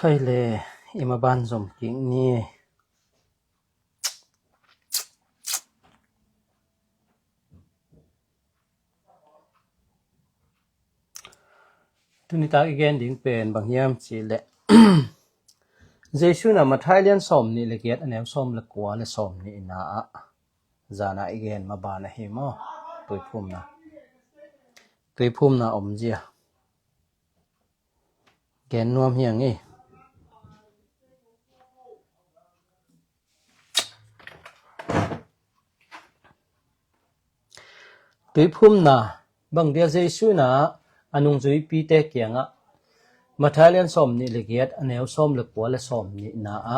Khai le ima ban zom king ni tu ni ta again ding pen bang yam chi le Jesu na ma Thailand som ni le get anem som le kwa le som ni na a zana again ma ba na hi mo tui phum na om jia gen nuam hiang ngi tui phum na bang dia Jesu na anung zui pi te kyanga ma Thailand som ni le get anew som le kwa le som ni na a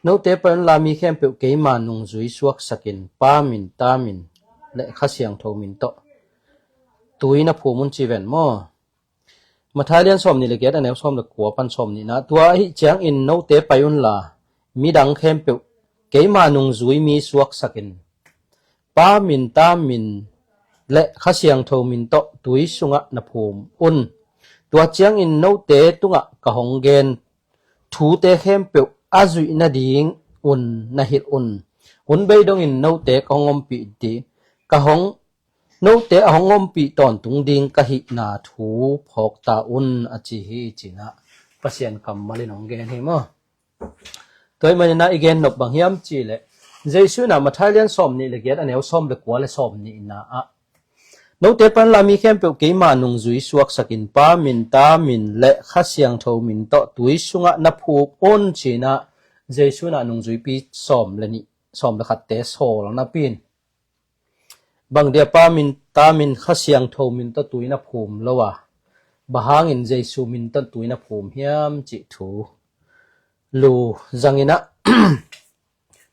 no te pan la mi khem pe ke ma nung zui suak sakin pa min ta min le kha siang tho min to tui na phu mun chi ven mo ma Thailand som ni le get anew som le kwa pan som ni na tua hi chang in no te payun la mi dang khem pe ke ma nung zui mi suak sakin pa min ta min le kha siang tho min to tui sunga na phum un tua chang in no te tunga ka hong gen thu te khem pe azui na ding un na hit un bei dong in no te ka ngom pi ti ka hong no te hongom pi ton tung ding ka hi na thu phok ta un a chi hi china pasien kam mali nong gen hi mo toy mani na again nok bang hiam chi le Jesu na ma Thailand som ni le get anew som le kwa le som ni na a no te pan la mi khem pe ke ma nung zui suak sakin pa min ta min le kha siang tho min to tui sunga na phu on china Jesu na nung zui pi som le ni som le khat te sol na pin bang dia pa min ta min kha siang tho min to tui na phum lowa bahang in Jesu min to tui na phum hiam chi thu lu zangina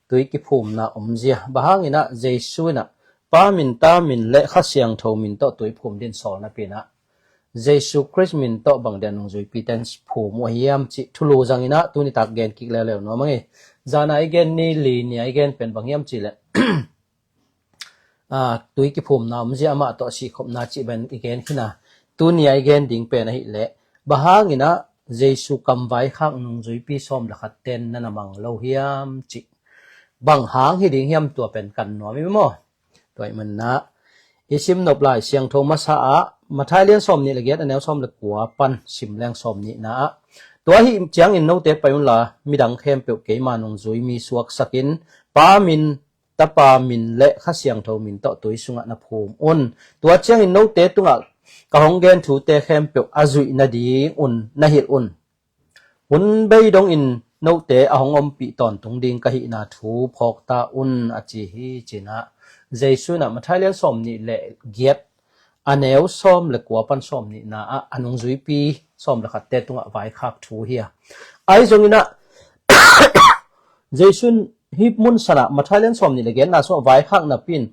tui ki phum na omjia bahang ina Jesu na pa min ta min le kha siang tho min to tui phum din sol na pina Jesu Christ min to bang dia nung zui pi ten phum wa hiam chi thulu zangina tu ni tak gen kik le no mangi zana again ni li ni again pen bang hiam chi le tui ki phum na omjia ma to si khop na chi ben again khina tu ni again ding pen hi le bahang ina Jesu kam vai khang nung zui pi som la khat ten na namang lo hiam chi bang hang hi ding hiam tua pen kan no mi mo toy man na isim nop lai siang tho ma sa a ma Thailand som ni le get anew som le kwa pan sim leng som ni na tua hi chiang in no te payun la mi dang khem pe ke ma nung zui mi suak sakin pa min ta pa min le kha siang tho min to tui sunga na phum un tua chiang in no te tunga ka hong gen thu te khem pe azui na di un na hil un bei dong in no te ahong om pi ton tung ding ka hi na thu phok ta un a chi hi china Jesu na ma Thailand som ni le get anew som le kwa pan som ni na anung zui pi som le khat te tunga vai khak thu hi ai zongina Jesu hip mun sana ma Thailand som ni le gen na so vai khak na pin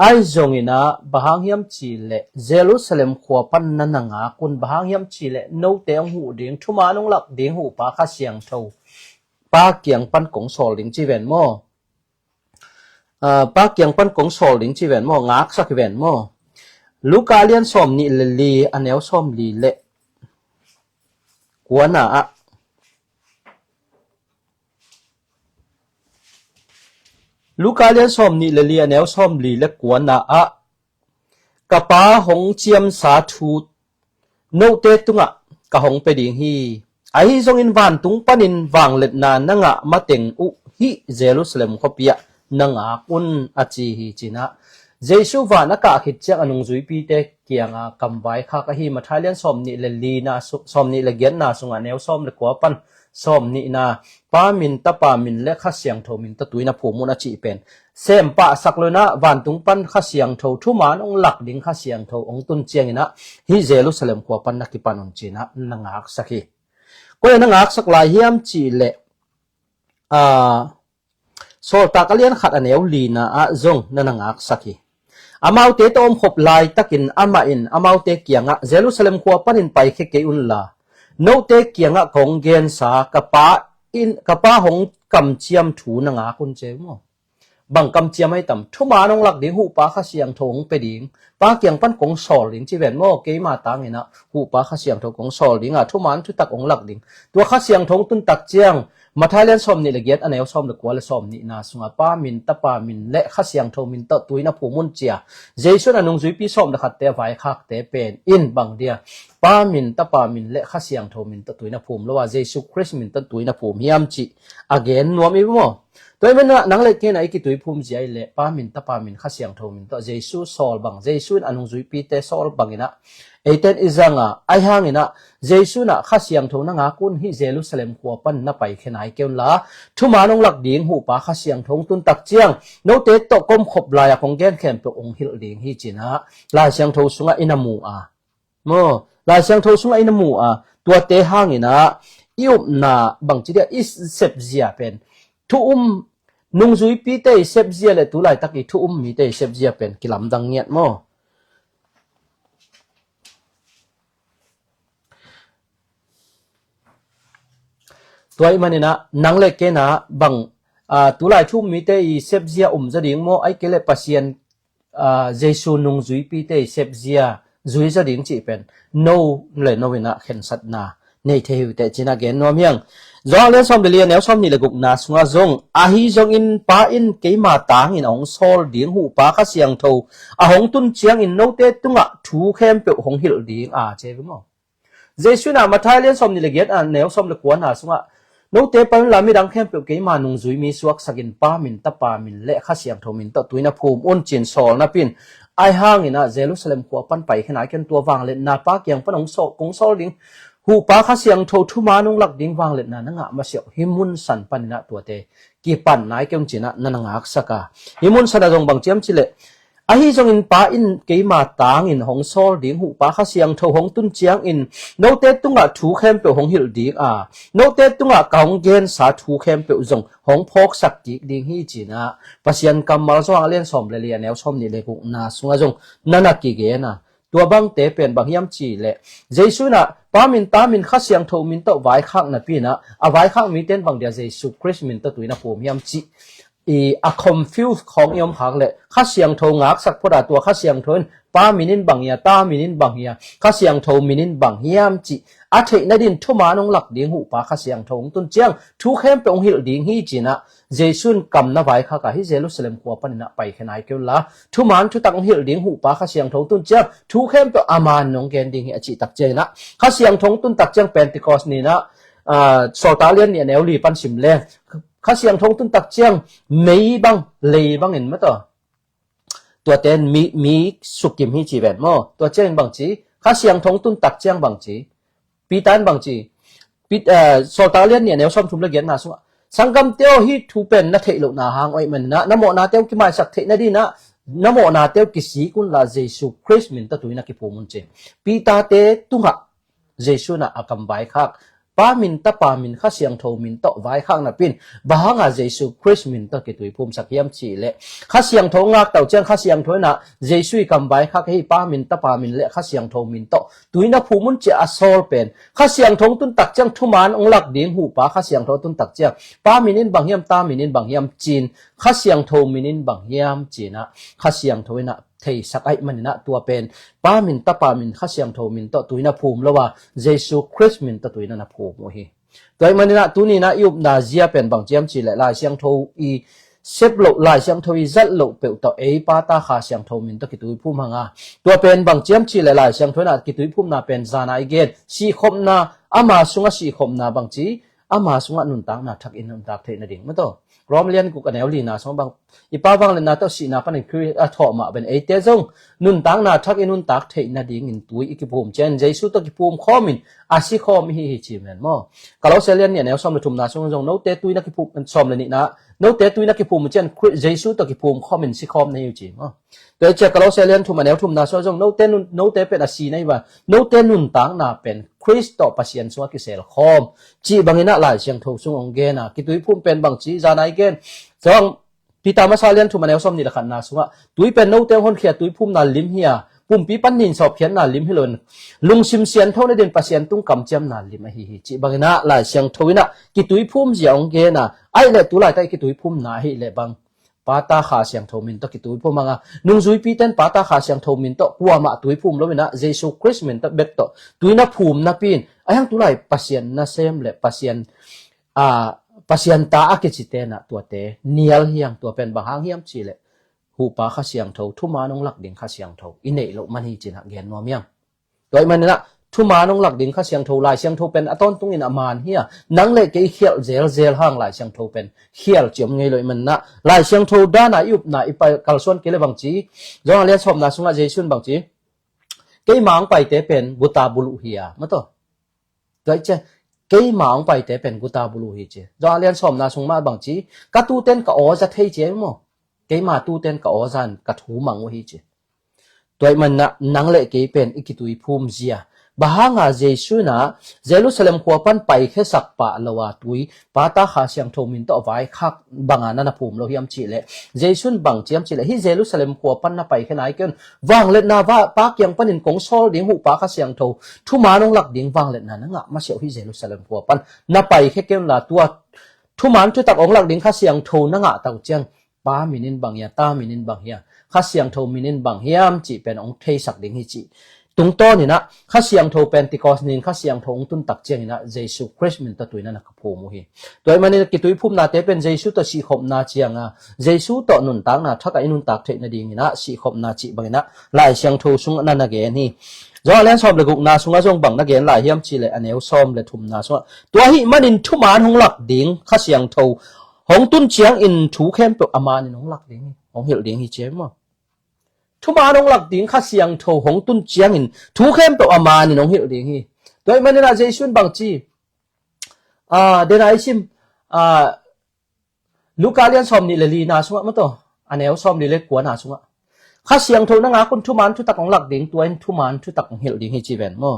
ai zongina bahang hiam chi le Jerusalem khwa pan na nga kun bahang hiam chi le no te ang hu ding thuma nong lak ding hu pa kha siang tho pa kyang pan kong sol ding chi ven mo pa kyang pan kong sol ding chi ven mo ngak sak ven mo Luka lian som ni le li anew som li le kwa na Luka lian som ni le li anew som li le kwa na ka pa hong chiam sa thu no te tunga ka hong pe ding hi ai zong in van tung panin wang let na nga mateng u hi Jerusalem khopia nanga kun achi hi china Jesu wa na ka khit chang anung zui pi te kianga kamwai kha ka hi ma Thailand som ni le li na som ni le gen na sunga new som le kwa pan som ni na pa min ta pa min le kha siang tho min ta tuina phu mun a chi pen sem pa saklona wan tung pan kha siang tho thu man ong lak ding kha siang tho ong tun chiang ina hi Jerusalem kwa pan na ki panon china nangak sakhi ko na ngak sak lai hiam chi le so ta kalian khat anew li na zong na nangak sakhi amau te tom khop lai takin ama in amau te kianga Jerusalem kwa panin pai khe ke un la no te kianga kong gen sa kapa hong kam chiam thu na nga kun che mo บังกำเจียไม่ต่ำทุมานงหลักดิ่งหูป้าข้าเสียงทงไปดิ่งป้าเกียงปั้นกงสอลดิ่งที่เวนโมเกยมาตังเนะหูป้าข้าเสียงทงกงสอลดิ่งทุมานทุตักองหลักดิ่งตัวข้าเสียงทงตุนตักเจียงมาไทยเล่นซ้อมนี่ละเอียดอันไหนเอาซ้อมละกว่าละซ้อมนี่นาสุงป้ามินตะป้ามินและข้าเสียงทงมินตะตุยนะผู้มุนเจียเจสุนันงจุยปีซ้อมละขัดเตะไว้คักเตะเป็นอินบังเดียป้ามินตะป้ามินและข้าเสียงทงมินตะตุยนะผู้ละว่าเจสุคริสต์มินตะตุยนะผู้ยามจิอเกนนัวมีบ่ตัวมันนังเล็กแค่ไหนกิตุยภูมิใจเละป้ามินตะป้ามินข้าเสียงทงมินตะเจสุซอลบังเจสุอันงจุยปีเตซอลบังอินะเอเตนอิจังอ่ะไอห่างอินะเจสุน่ะข้าเสียงทงนังอากุนฮิเยรูซาเล็มขัวปันนับไปแค่ไหนเกี่ยวละทุมานงหลักดิ่งหูป้าข้าเสียงทงตุนตักเจียงโนเตตตกมขบลายของแกนแคมเปองฮิลดิ่งฮิจินะลายเสียงทงสุงอินามูอ่ะโมลายเสียงทงสุงอินามูอ่ะตัวเตห่างอินะอิอุบนาบังจิเดียอิสเซบเซียเป็นทุนุงจุยปีเตเซบเซียเลตุไลตักอีทุมีเตเซบเซียเป็นกิลำดังเงียดโมตัวมันนี่นะนังเล็กแค่นะบังตุไลทุมีเตเซบเซียจะดิ่งโมไอเกเลปัสยันเจสุนุงจุยปีเตเซบเซียจุยจะดิ่งจีเป็นโนเลยโนวินะเข็นสัตนาในเทวเตจินาเกนโนมียังจอเล่นซ้อมเดียนแนวซ้อมนี่เลยกุกนาสงาจงอาฮิจงอินป้าอินเกยมาตางอินองโซลดิ่งหูป้าข้าเสียงโทหงตุนเชียงอินโนเตตุงะถูเข้มเปหงหิลดิ่งเจ็บมั้งเจสุนามาไทยเล่นซ้อมนี่เลยเกนแนวซ้อมเลยกวนสงะโนเตปันลามิดังเข้มเปเกยมานุงจุยมีสวกสกินป้ามินตะป้ามินเละข้าเสียงโทมินตะตุยนาภูมิอุนจินโซลนาปินไอห่างอินะเยรูซาเล็มขัวปันไปขนาดกันตัววางเล่นนาป้าเกียงปันองโซกงโซลดิ่งหูป้าข้าเสียงโททุมานุงหลักดิ่งวางเล็ดนั่นงะมาเสียวหิมุนสันปันนะตัวเตกีปันนายเกี่ยงจีนะนั่นงะอักษกาหิมุนสันดงบางเจียมจิเลอาฮิจงอินป้าอินเกยมาตางอินหงโซลดิ่งหูป้าข้าเสียงโทหงตุนเจียงอินโนเตตุงะถูเข้มเปหงหิลดิ่งโนเตตุงะกางเกนสาถูเข้มเปจงหงพกสักจิกดิ่งฮิจีนะปัสยันกำมาลสว่างเลียนสมเลียนแนวสมนี่เลยกุนาสุงจงนั่นนักกิเกนะตัวบังเตเป็นบางยามจีเละเจสุนะป้ามินตามินข้าเสียงโทมินตะไว้ข้างนะพี่นะไว้ข้างมีเต้นบางเดียเจสุคริสต์มินตะตุยนะผมยามจีconfuse ของยอมหักเลยข้าเสียงโทงักสักพอดาตัวข้าเสียงโทนป้ามินินบางยาตามินินบางยาข้าเสียงโทมินินบางยามจีอาทิตย์นดินทุมานงหลักดิ่งหูป้าข้าเสียงโทงตุนเจียงทุเข้มเป็นองค์หิลดิ่งฮีจีนะเจสุนกำนะไว้ข้ากับฮิเยรูซาเล็มขัวปันนะไปขนาดเกี่ยวละทุมานทุตักองค์หิลดิ่งหูป้าข้าเสียงโทงตุนเจียงทุเข้มเป็นอามานนงเกนดิ่งฮีอจิตักเจนะข้าเสียงโทงตุนตักเจียงเป็นติคอสนี่นะโซตาเลียนเนี่ยแนวลีปันสิมเลข้าเสียงทงตุนตักเจียงไม่บังเลยบังเห็นมั้ยตัวเต้นมีสุกิมฮีจีแวนโมตัวเจียงบังจีข้าเสียงทงตุนตักเจียงบังจีปีตันบังจีปีโซตาเลียนเนี่ยแนวซ้อมทุมละเกียนนะสังกัมเตียวฮีทูเป็นนัทเทลุนาหางไว้มันนะนโมนาเตียวกิมาสักเทนะดีนะนโมนาเตียวกิสีกุนลาเจสุคริสต์มินตะตุยนะกิภูมุนเจปีตาเตตุงะเจสุนะอากัมไบคักป้ามินตะป้ามินข้าเสียงโทมินตะไว้ข้างนับปินบางอาเจสุคริสต์มินตะกิตุยภูมิสักยามชีเละข้าเสียงโทงักเต่าเจียงข้าเสียงโทนะเจสุยกำไว้ข้าให้ป้ามินตะป้ามินเละข้าเสียงโทมินตะตุยนะภูมินเจอโซลเป็นข้าเสียงโทตุนตักเจียงทุมานองหลักดิ่งหูป้าข้าเสียงโทตุนตักเจียงป้ามินินบางยามตามินินบางยามจีนข้าเสียงโทมินินบางยามจีนะข้าเสียงโทนะเทสักไอมันนะตัวเป็นป้ามินตะป้ามินข้าเสียงโทมินตะตุยนะภูมิแล้วว่าเจสุคริสต์มินตะตุยนะภูมิโอเคตัวมันนะตุนี่นะยุบนาเจียเป็นบางเจียมจีเลยลายเสียงโทอีเซบโลลายเสียงโทอีจัดโลเปิลต่อป้าตาข้าเสียงโทมินตะกิตุยภูมิหังตัวเป็นบางเจียมจีเลยลายเสียงโทนะกิตุยภูมินาเป็นจานาอีเกนสีคมนาอามาสุงสีคมนาบางจีอามาสุงนุนตังนาทักอินนุนตักเทนดิ่งมั้งตัวรอมเลียนกูกันแนวลีนาสองบางอีป้าวังเลนาตัวสีนาปันคือถอมาเป็นเตจงนุนตังนาทักอินนุนตักเทนดิ่งอินตุยอีกิภูมิเจนเจสุตกิภูมิข้อมินอาศิข้อมิฮิจิเมนมั้งกะเราเซเลียนเนี่ยแนวซ้อมเลยทุมนาสองจงโนเตตุยนักกิภูมิซ้อมเลยนี่นะโนเตตุยนักกิภูมิเจนเจสุตกิภูมิข้อมินสิข้อมในยูจิมั้งโดยเจ้ากะเราเซเลียนทุมมาแนวทุมนาสองจงโนเตเป็นอาศีในว่าโนเตนุนตังนาเป็นคริสต์ต่อปัสยันสวากิเซลคอมจีบางนะหลายเสียงถูกซุงองเกนะกิตุยภูมิเป็นบางจีจานายเกนจงพิตามาซาเลียนทุมาแนวซ้อมนี่ละขันนาสุงะตุยเป็นโนเตฮอนเขียตุยภูมินาลิมเฮียปุ่มปีปันนินสอบเขียนนาลิมฮิลนลุงซิมเซียนเท่าในเดินปัสยันตุ้งกำเจียมนาลิมฮิฮิจีบางนะหลายเสียงทวินะกิตุยภูมิเสียองเกนะไอเล่ตุลายใต้กิตุยภูมินาฮิเล่บาง pata kha siang thomin to ki tu phu manga nungzui pi ten pata kha siang thomin to puama tui phum lo na Jesus Christ min to bet to tuina phum na pin ayang tulai pasien na sem le pasien ta akichite na tuate nial hiang tu pen bahang hiam chi le hu pa kha siang tho thuma nong lak ding kha siang tho inei lo man hi chin ha gen nom yang toi man na thuma nong lak ding kha siang tho lai siang tho pen aton tung in aman hi nang le ke khial zel hang lai siang tho pen khial chiom ngei loi man na lai siang tho da na yup na ipai kalson ke le bang chi jong le som na sunga jesun bang chi ke mang pai te pen guta bulu hiya ma to toi che ke mang pai te pen guta bulu hi che jong le som na sung ma bang chi ka tu ten ka o za thei che mo ke ma tu ten ka o zan ka thu mang hi che toi man na nang le ke pen ikitui phum zia bahanga jesu na Jerusalem khuapan pai khe sakpa lawa tui pata kha siang thomin to vai khak bangana na phum lo hiam chi le jesun bang chiam chi le hi Jerusalem khuapan na pai khe nai ken wang let na wa pa kyang panin kong sol ding hu pa kha siang tho thu ma nong lak ding wang let na nga ma seu hi Jerusalem khuapan na pai khe ken la tua thu man tu tak ong lak ding kha siang tho na nga tau chang pa minin bang ya ta minin bang ya kha siang tho minin bang hiam chi pen ong thei sak ding hi chi tung to ni na kha siang tho Pentecost nin kha siang tho ong tun tak cheng ina Jesus Christ min ta tuina na ka phu mu hi toy mani ki tui phum na te pen Jesus to si khop na chianga Jesus to nun tang na thaka inun tak the na ding ina si khop na chi bangina lai siang tho sung na na ge ni zo len som le guk na sunga jong bang na gen lai hiam chi le aneu som le thum na so to hi manin thu man hong lak ding kha siang tho hong tun chiang in thu khem pe aman in hong lak ding hong hil ding hi che mo thu ma nong lak ding kha siang tho hong tun chiang in thu khem to ama ni nong hil ding hi toy manina jesun bang chi de rai sim lukalian som ni le li na sunga ma to aneu som ni le kwa na sunga kha siang tho na nga kun thu man thu tak ong lak ding tuin thu man thu tak ong hil ding hi chi ben mo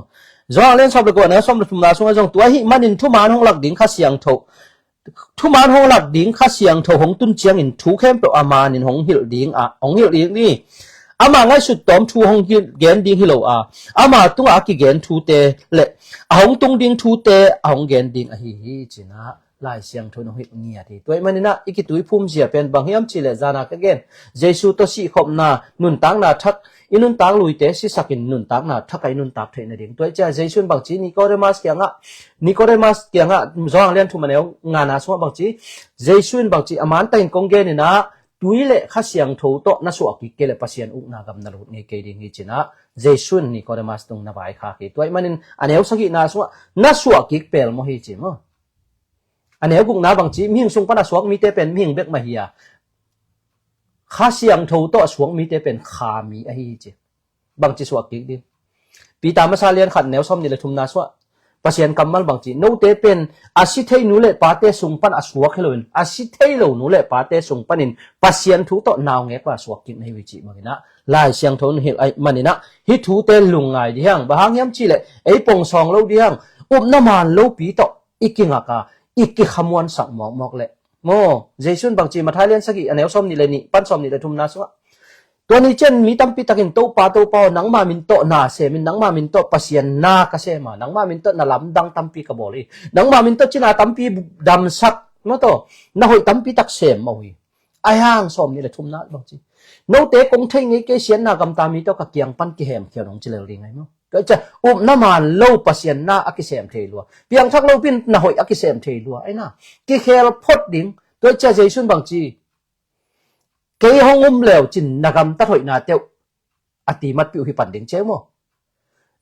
zo len som le ko na som le thum na sunga jong tuai hi manin thu man hong lak ding kha siang tho thu man hong lak ding kha siang tho hong tun chiang in thu khem to ama ni hong hil ding ong hil ding ni ama ngai su tom thu hong gen ding hilo ama tunga ki gen thu te le hong tung ding thu te hong gen ding hi china lai siang thon hoi ngia thi toy manina ikitui phum zia pen banghiam chile jana ka gen jesu to si khop na nun tang na thak inun tang lui te si sakin nun tang na thakai nun tak the na ding toy cha jesu bang chi Nicodemus kyanga zong len thu maneu nga na so bang chi jesu bang chi aman tain kong gen ni na tui le kha siang tho to na so ki kele pasien uk na gam na lut nge ke ding hi china jesun ni Nicodemus tung na bai kha ki toy manin aneu sagi na so na so ki pel mo hi chi mo aneu guk na bang chi ming sung pa na suak mi te pen ming bek ma hiya kha siang tho to suak mi te pen kha mi a hi chi bang chi suak ki din pi ta ma sa lian khat neu som ni le thum na so pasien kamal bang chi no te pen asithei nu le pa te sung pan aswa kheloin asithei lo nu le pa te sung panin pasien thu to naw nge pa swak kin nei wi chi magina lai siang thon hil ai manina hi thu te lungai di hang bahang yam chi le ei pong song lo di hang na man lo pi to ikinga ka ikki khamwan sak mok le mo jesun bang chi ma thailand sagi aneu som ni le ni pan som ni le thum na soตัวนี้เช่นมีตั้มปีตักินโตปานังมามินโตนาเสมินนังมามินโตปัสยันนาคเสมานังมามินโตนาลำดังตั้มปีกบอลีนังมามินโตจินาตั้มปีดำสักนั่นโตน่าหอยตั้มปีตักเสมมาหุยไอ้ห่างสมนี่แหละทุ่มนัดบางทีโนเตกงเทงงี้เกษียนนากำตามีโตกับเกียงปั้นกิเหมเขียวน้องจิเลลิงไงมั้งก็จะน้ำมันโลปัสยันนาอักเสมเทลัวเพียงทักโลปินน่าหอยอักเสมเทลัวไอ้น่ะกิเคลพดดิ่งตัวจะใจชุนบางทีเกี่ยห้องเลวจินนักตัดหอยนาเตียวอติมัดปิวหิปันดิ่งเจ้าโม่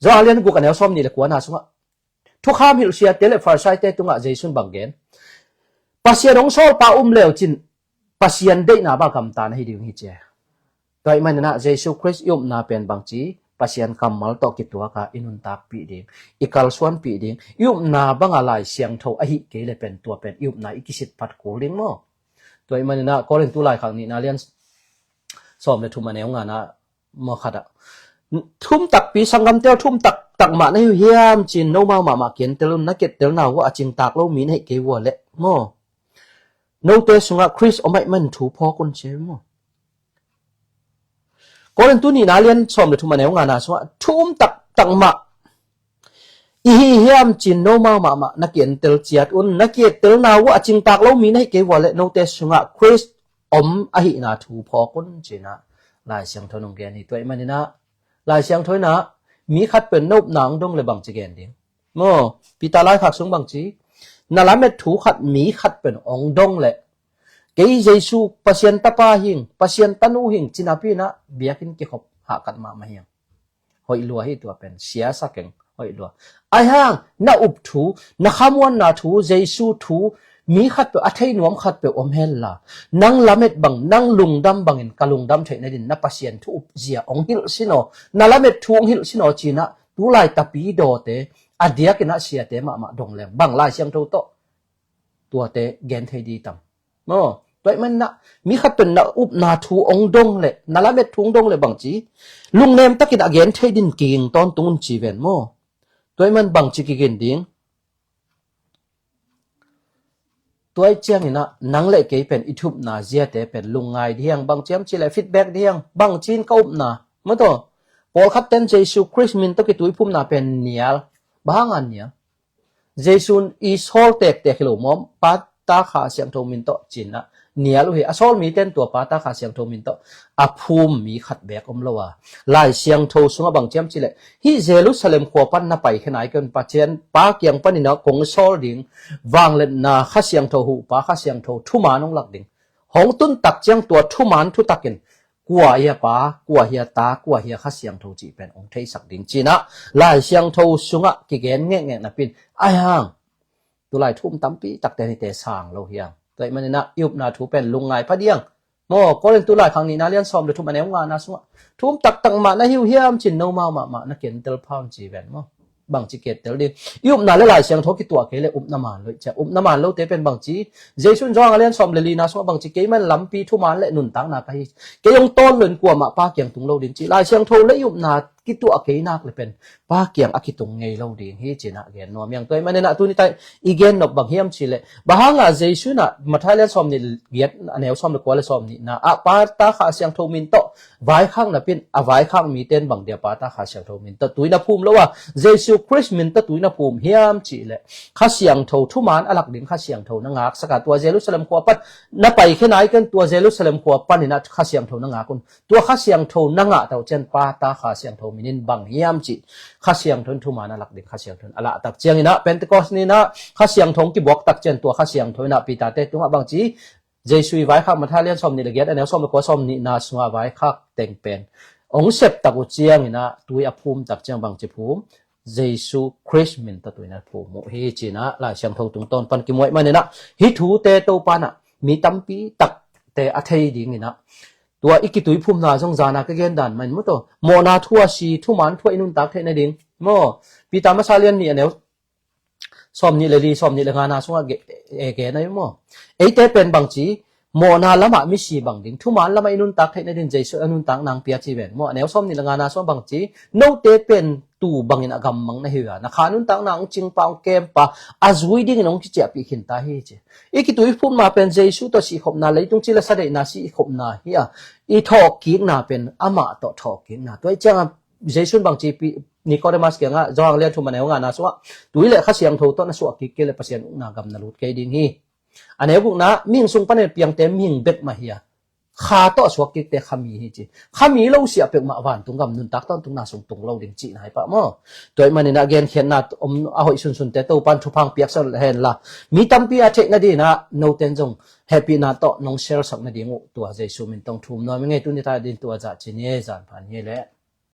จะอะไรนั่นกูกันแล้วซ้อมนี่แหละกวนหาสงะทุกข้ามหิลเสียเตลฟาร์ไซเตตุงะเจสุนบังเกนปัสยานองโซปาเลวจินปัสยานเดนาบากำตาให้ดิ่งฮิเจ้โดยมันนะเจสุคริสต์ยมนาเป็นบางจีปัสยานกำมัลตอกิตัวกาอินุนตักปีดิ่งอีกัลส่วนปีดิ่งยมนาบังอะไรเสียงเท่าอหิเกลเป็นตัวเป็นยมนาอิกิสิตพัดโกลิงโม่ตัวมันนะก็เรื่องตัวลายขังนี้นะเรียนสอบในทุ่มมาแนวงานนะมาขัดทุ่มตักปีสังกำเตียวทุ่มตักมาในเฮียมจีนโนมาเขียนเตลุนักเก็ตเตลนาว่าจิงตักเรามีให้เกี่ยวเละโม่โนเตสุงะคริสเอาไม่มันถูพอคนเชื่อโม่ก็เรื่องตัวนี้นะเรียนสอบในทุ่มมาแนวงานนะสว่าทุ่มตักมาอีเฮียมจีนโนมานักเขียนเตลเจียดนักเก็ตเตลนาว่าจิงตักเรามีให้เกี่ยวเละโนเตสุงะคริสอ om ahi na thu phokun china lai siang thonong gen ni toi manina lai siang thoi na mi khat pen nop nang dong le bang chi gen ding mo pita lai khak sung bang chi na lamet thu khat mi khat pen ong dong le ke jesu pasien tapa hing pasien tanu hing chinapi na biakin ki khop ha kat ma ma hiang hoi lua hi tua pen sia sakeng hoi lua ai hang na up thu na khamwan na thu jesu thu mi khat pe athei nuam khat pe om hel la nang lamet bang nang lungdam bangin kalungdam theina din na pasien thu up zia ong hil sino na lamet thu ong hil sino china tu lai tapi do te adia kina sia te ma ma dong lem bang lai siang tho to tua te gen thei di tam mo toi man na mi khat pen na up na thu ong dong le na lamet thu ong dong le bang chi lungnem takin again thei din king ton tungun chi ven mo toi man bang chi ki gen dingตัวเจียงนี่นะนังเล่เกยเป็นอิทุบนาเจียแต่เป็นลุงไงเดียงบางเจียมจีเลยฟีดแบ็กเดียงบางจีนก็อุบนาเมื่อตัวพอคัดเต้นเจสุคริสต์มินต้องกิตุยพุ่มนาเป็นเนียลบางอันเนี่ยเจสุนอีสโฮลเตกหิโลมอมปัตตาขาเสียงโทมินโตจีนนะเนียลเฮอโซลมีเต้นตัวปัตตาขาเสียงโทมินโตอภูมิมีขัดแบกอมละว่าลายเสียงโทสุงบางเจียมจีเลยฮิเยรูซาเล็มขวปันนาไปขนาดกันปัจเจนปาเกียงปันนี่นะกงโซลดิงวางเล่นนาข้าเสียงโทหูปาข้าเสียงโททุมานงหลักดิงหงตุนตักเจียงตัวทุมานทุตักกินกัวเฮียปากัวเฮียตากัวเฮียข้าเสียงโทจีเป็นองค์เทศักดิงจีนะลายเสียงโทสุงะกิเกนเงะนะปินไอ้ห่างตัวลายทุ่มตั้มปีตักแต่ในเตะสางเราเฮียงแต่มันนี่นะยุบนาทูเป็นลุงไงพะเดียงโมก็เล่นตัวลายครั้งนี้นะเลี้ยนซ้อมเลยทุ่มอันแนวงานนะสุงะทุ่มตักตังมานะหิวเฮียมจินโนมานะเกนเตลพาวจีแวนโมบางจีเกตเตลดิยุบนาหลายเสียงโทกิตัวเกเลยอุบน้ำมันเลยจะอุบน้ำมันเราเตเป็นบางจีเจสุนจองเลี้ยนซ้อมเลยลีนะสุงะบางจีเกมันลำปีทุ่มมันเลยหนุนตังนาไปเกยงต้นเลยกลัวมาป้าเกียงตุงเราดินจีลายเสียงโทเลยยุบนากิตัวเกยนักเลยเป็นป้าเกียงอคิตุงไงเราดิเฮจินะเกนนัวเมียงตัวมันเนี่ยนะตัวนี้ไตอีเกนนบบางเฮียมชีเลยบางอ่ะเจสุนะมาท้ายเลี้ยนซ้อมนี่เกียรอันแนวซ้อมเลยกว่าเลยซ้อมนี่นะป้าตาขาเสียงโทมินโตไว้ข้างนะเป็นไว้ข้างมีเต้นบางเดียป้าตาขาเสียงโทมินโตตัวนี้ภูมิแล้วว่าเจสุคริสต์มินโตตัวนี้ภูมิเฮียมชีเลยข้าเสียงโททุมานอลักดินข้าเสียงโทนังงักสกัดตัวเยรูซาเล็มขวบปันนับไปแค่ไหนกันตัวเยรูซาเล็มขวบปันนี่นะข้าเสียงโทนังงักคนตัวข้าเสียงโทนังงักแต่เจนป้าตาขาเสียงโทมินินบางเฮียมจีข้าเสียงโททุมานอลักดินข้าเสียงโทอละตักเจียงนี่นะเป็นตะกอสนี่นะข้าเสียงโทกิบอกตักเจนตัวข้าเสียงโทนะปีตาเตตัวบางจีเจสุยไว้ข้ามาท่าเลี้ยนซ้อมนี่ละเกียรอันแนวซ้อมเลยกว่าซ้อมนี่นาสงาไว้ข้าเต็งเป็นองเสพตักอุเจียงนี่นะตัวอภูมิตักเจียงบางจีภูมิเจสุคริสต์มินตะตัวนั้นภูมิเฮจีนะลายเสียงโทตุงต้นปันกิมวยมาเนี่ยนะฮิทูเตโตปานะมีตั้มปีตักเตอเทยดิงนี่นะตัวอีกิตุยภูมินาจงจานาก็เกณฑ์ดันมันมุตโตโมนาทัวชีทุมันทัวอินุนตักเทนดิงโมปีตามาซาเลียนนี่อันแนวซ้อมนี่เลยดีซ้อมนี่เลยงานาสงะเกนะโมไอเตเป็นบางจีโมนาละมามิชีบางดิงทุมันละมาอินุนตักเทนดิงเจสุอินุนตักนางเปียจีเวนโมแนวซ้อมนี่เลยงานาซ้อมบางจีโนเตเป็นตูบางอินอากำมังนะเฮียนะขานุนตังนางจิงปางเกมปะอาจวิดิ่งน้องที่จะปีขินตาเฮเจอีกิตุยพูดมาเป็นเจสุตัวสีขบนาเลยตรงที่ละสะเดนาสีขบนาเฮียอีทอกกิงนาเป็นอามาต่อทอกกิงนาตัวเจ้าเจสุบางจีปีนิโคเดมัสเกียงอ่ะจองเลียนทุมันแนวงานนะสัวตุยเละข้าเสียงโทต้นนะสัวกิเกเลปเสียนนากำนาลุดเกดิงฮีอันนี้พวกนะมิ่งซุงปันเนี่ยเปียงเต็มมิ่งเบ็ดมาเฮียข้าต่อสวกกิเตขามีฮิจิขามีเราเสียเป็นมาวันตุงกำนุนตักต้นตุงนาส่งตุงเราดิ่งจีนายปะมั้งโดยมันเนี่ยเกณฑ์เขียนนาเอาหอยสุนแต่ตัวปันทุพังเปียกสลเห็นละมีตั้มปีอาเทนดีนะโนเทนจงแฮปปี้นาโตน้องเชลสักนาดีงูตัวใจสูมินต้องทุ่มน้อยไม่ไงตุนิตาดินตัวจัดจีเนจันพันเยแหละ